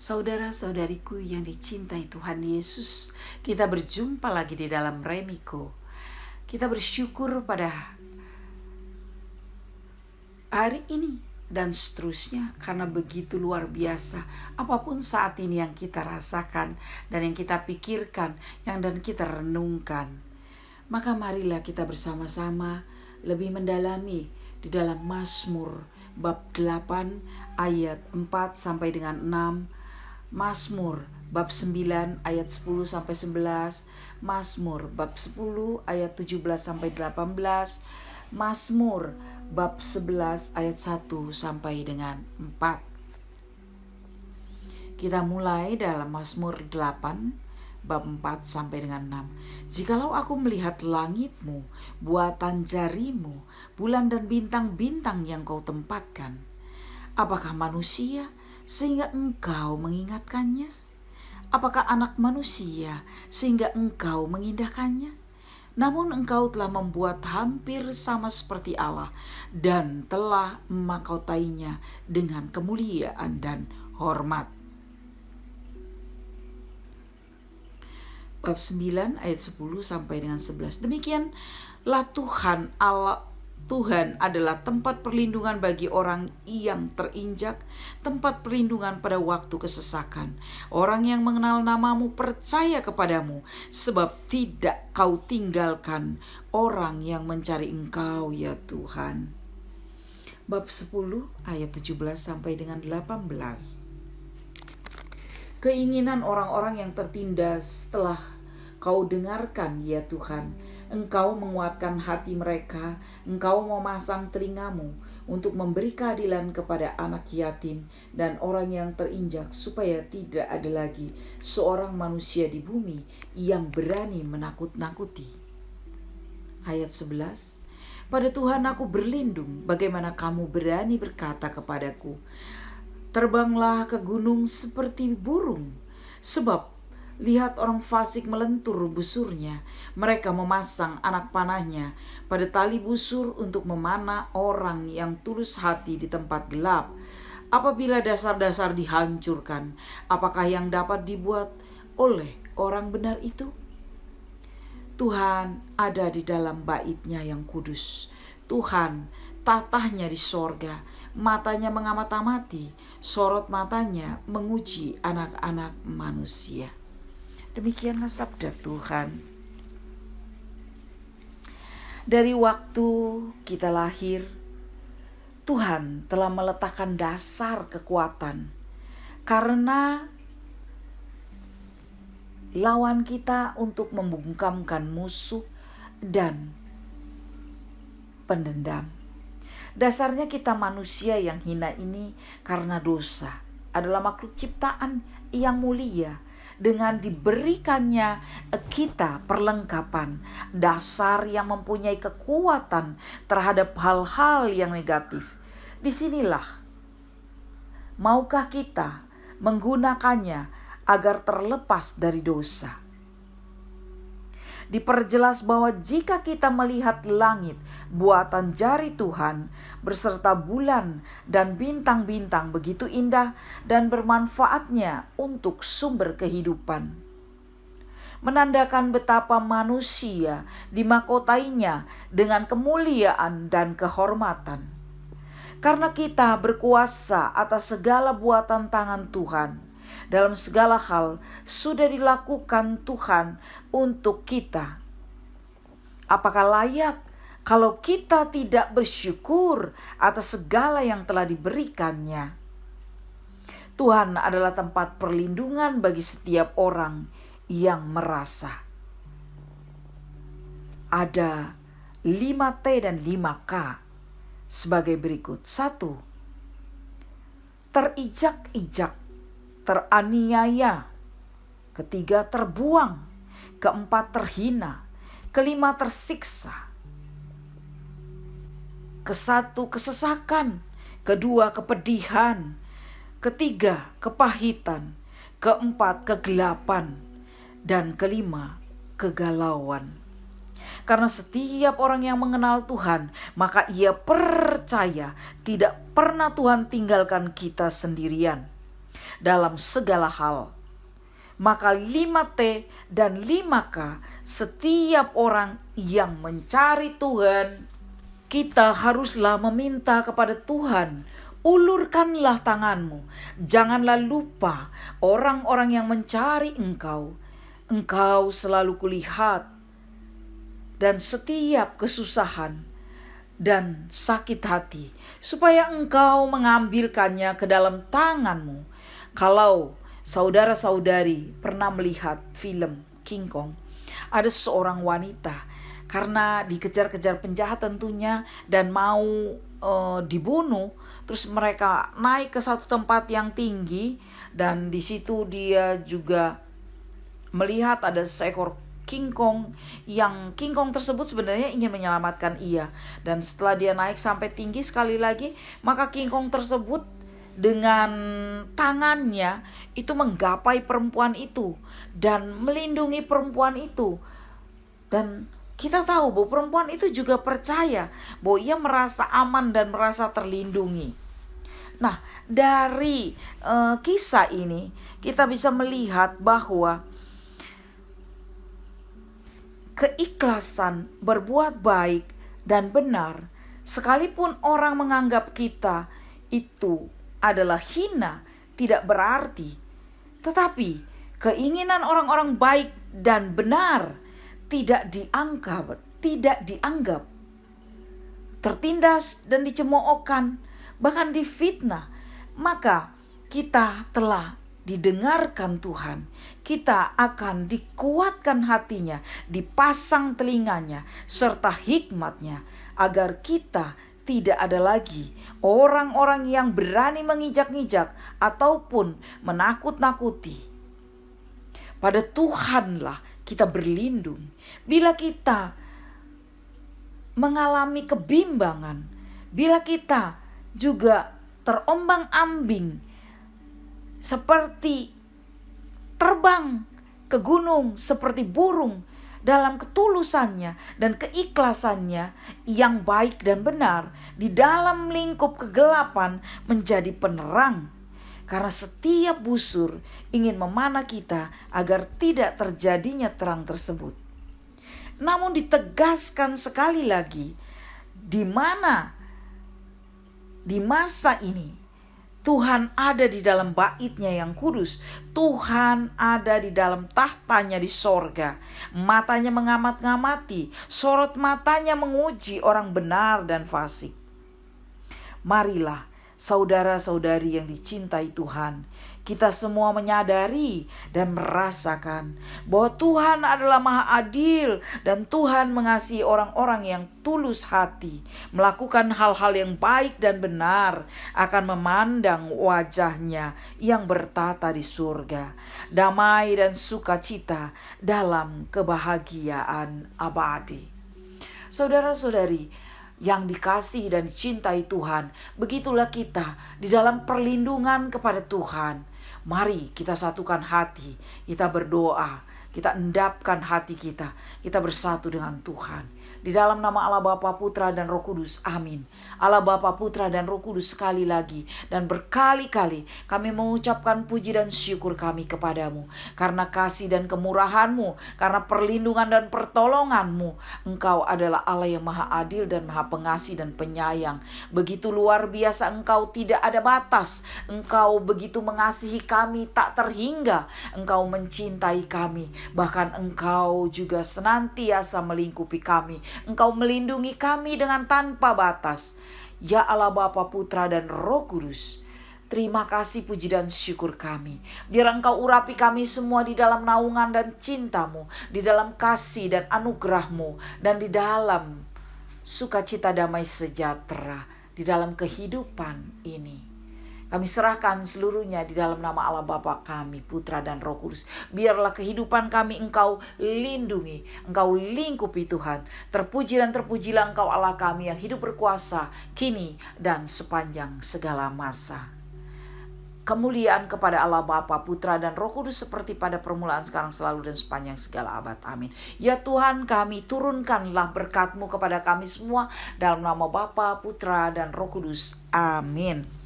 Saudara-saudariku yang dicintai Tuhan Yesus, kita berjumpa lagi di dalam Remiko. Kita bersyukur pada hari ini dan seterusnya, karena begitu luar biasa apapun saat ini yang kita rasakan dan yang kita pikirkan, dan kita renungkan. Maka marilah kita bersama-sama lebih mendalami di dalam Mazmur bab 8 ayat 4 sampai dengan 6, Mazmur bab 9 ayat 10 sampai 11, Mazmur bab 10 ayat 17 sampai 18, Mazmur bab 11 ayat 1 sampai dengan 4. Kita mulai dalam Mazmur 8 bab 4 sampai dengan 6. Jikalau aku melihat langitmu, buatan jarimu, bulan dan bintang-bintang yang kau tempatkan, apakah manusia sehingga engkau mengingatkannya? Apakah anak manusia sehingga engkau mengindahkannya? Namun engkau telah membuat hampir sama seperti Allah dan telah memakotainya dengan kemuliaan dan hormat. Bab 9 ayat 10 sampai dengan 11. Demikianlah Tuhan adalah tempat perlindungan bagi orang yang terinjak, tempat perlindungan pada waktu kesesakan. Orang yang mengenal namamu percaya kepadamu, sebab tidak kau tinggalkan orang yang mencari engkau, ya Tuhan. Bab 10 ayat 17 sampai dengan 18. Keinginan orang-orang yang tertindas telah kau dengarkan, ya Tuhan. Engkau menguatkan hati mereka, engkau memasang telingamu untuk memberi keadilan kepada anak yatim dan orang yang terinjak, supaya tidak ada lagi seorang manusia di bumi yang berani menakut-nakuti. Ayat 11. Pada Tuhan aku berlindung, bagaimana kamu berani berkata kepadaku, terbanglah ke gunung seperti burung, sebab lihat orang fasik melentur busurnya. Mereka memasang anak panahnya pada tali busur untuk memanah orang yang tulus hati di tempat gelap. Apabila dasar-dasar dihancurkan, apakah yang dapat dibuat oleh orang benar itu? Tuhan ada di dalam bait-Nya yang kudus. Tuhan tatahnya di sorga, matanya mengamati, sorot matanya menguji anak-anak manusia. Demikianlah sabda Tuhan. Dari waktu kita lahir, Tuhan telah meletakkan dasar kekuatan, karena lawan kita untuk membungkamkan musuh dan pendendam. Dasarnya kita manusia yang hina ini karena dosa adalah makhluk ciptaan yang mulia, dengan diberikannya kita perlengkapan dasar yang mempunyai kekuatan terhadap hal-hal yang negatif. Disinilah maukah kita menggunakannya agar terlepas dari dosa. Diperjelas bahwa jika kita melihat langit buatan jari Tuhan beserta bulan dan bintang-bintang begitu indah dan bermanfaatnya untuk sumber kehidupan, menandakan betapa manusia dimakotainya dengan kemuliaan dan kehormatan. Karena kita berkuasa atas segala buatan tangan Tuhan, dalam segala hal sudah dilakukan Tuhan untuk kita. Apakah layak kalau kita tidak bersyukur atas segala yang telah diberikannya? Tuhan adalah tempat perlindungan bagi setiap orang yang merasa. Ada 5T dan 5K sebagai berikut. 1. Terijak-ijak, teraniaya. 3. Terbuang. 4. Terhina. 5. Tersiksa. 1. Kesesakan. 2. Kepedihan. 3. Kepahitan. 4. Kegelapan. Dan 5. Kegalauan. Karena setiap orang yang mengenal Tuhan, maka ia percaya tidak pernah Tuhan tinggalkan kita sendirian. dalam segala hal. Maka 5T dan 5K, setiap orang yang mencari Tuhan, kita haruslah meminta kepada Tuhan, ulurkanlah tanganmu. Janganlah lupa orang-orang yang mencari Engkau. Engkau selalu kulihat, dan setiap kesusahan dan sakit hati, supaya Engkau mengambilkannya ke dalam tanganmu. Kalau saudara-saudari pernah melihat film King Kong, ada seorang wanita karena dikejar-kejar penjahat tentunya dan mau dibunuh, terus mereka naik ke satu tempat yang tinggi, dan di situ dia juga melihat ada seekor King Kong, yang King Kong tersebut sebenarnya ingin menyelamatkan ia. Dan setelah dia naik sampai tinggi sekali lagi, maka King Kong tersebut dengan tangannya itu menggapai perempuan itu dan melindungi perempuan itu. Dan kita tahu bahwa perempuan itu juga percaya bahwa ia merasa aman dan merasa terlindungi. Nah, dari kisah ini kita bisa melihat bahwa keikhlasan berbuat baik dan benar, sekalipun orang menganggap kita itu adalah hina, tidak berarti. Tetapi keinginan orang-orang baik dan benar tidak dianggap, tertindas dan dicemoohkan, bahkan difitnah. Maka kita telah didengarkan Tuhan, kita akan dikuatkan hatinya, dipasang telinganya serta hikmatnya, agar kita tidak ada lagi orang-orang yang berani mengijak-ngijak ataupun menakut-nakuti. Pada Tuhanlah kita berlindung. Bila kita mengalami kebimbangan, bila kita juga terombang-ambing seperti terbang ke gunung seperti burung, dalam ketulusannya dan keikhlasannya yang baik dan benar, di dalam lingkup kegelapan menjadi penerang. Karena setiap busur ingin memanah kita agar tidak terjadinya terang tersebut. Namun ditegaskan sekali lagi, di mana di masa ini Tuhan ada di dalam bait-Nya yang kudus. Tuhan ada di dalam tahtanya di sorga. Matanya mengamat-ngamati, sorot matanya menguji orang benar dan fasik. Marilah saudara-saudari yang dicintai Tuhan, kita semua menyadari dan merasakan bahwa Tuhan adalah Maha Adil dan Tuhan mengasihi orang-orang yang tulus hati, melakukan hal-hal yang baik dan benar, akan memandang wajah-Nya yang bertata di surga, damai dan sukacita dalam kebahagiaan abadi. Saudara-saudari yang dikasihi dan dicintai Tuhan, begitulah kita di dalam perlindungan kepada Tuhan. Mari kita satukan hati, kita berdoa, kita endapkan hati kita bersatu dengan Tuhan. Di dalam nama Allah Bapa, Putra dan Roh Kudus, amin. Allah Bapa, Putra dan Roh Kudus, sekali lagi dan berkali-kali kami mengucapkan puji dan syukur kami kepadamu, karena kasih dan kemurahan-Mu, karena perlindungan dan pertolongan-Mu. Engkau adalah Allah yang Maha Adil dan Maha Pengasih dan Penyayang. Begitu luar biasa Engkau, tidak ada batas. Engkau begitu mengasihi kami tak terhingga. Engkau mencintai kami, bahkan Engkau juga senantiasa melingkupi kami. Engkau melindungi kami dengan tanpa batas. Ya Allah Bapa, Putra dan Roh Kudus, terima kasih, puji dan syukur kami. Biar Engkau urapi kami semua di dalam naungan dan cinta-Mu, di dalam kasih dan anugerah-Mu, dan di dalam sukacita damai sejahtera di dalam kehidupan ini. Kami serahkan seluruhnya di dalam nama Allah Bapa kami, Putra dan Roh Kudus. Biarlah kehidupan kami Engkau lindungi, Engkau lingkupi Tuhan. Terpuji dan terpujilah Engkau Allah kami yang hidup berkuasa kini dan sepanjang segala masa. Kemuliaan kepada Allah Bapa, Putra dan Roh Kudus seperti pada permulaan, sekarang, selalu dan sepanjang segala abad. Amin. Ya Tuhan kami, turunkanlah berkat-Mu kepada kami semua dalam nama Bapa, Putra dan Roh Kudus. Amin.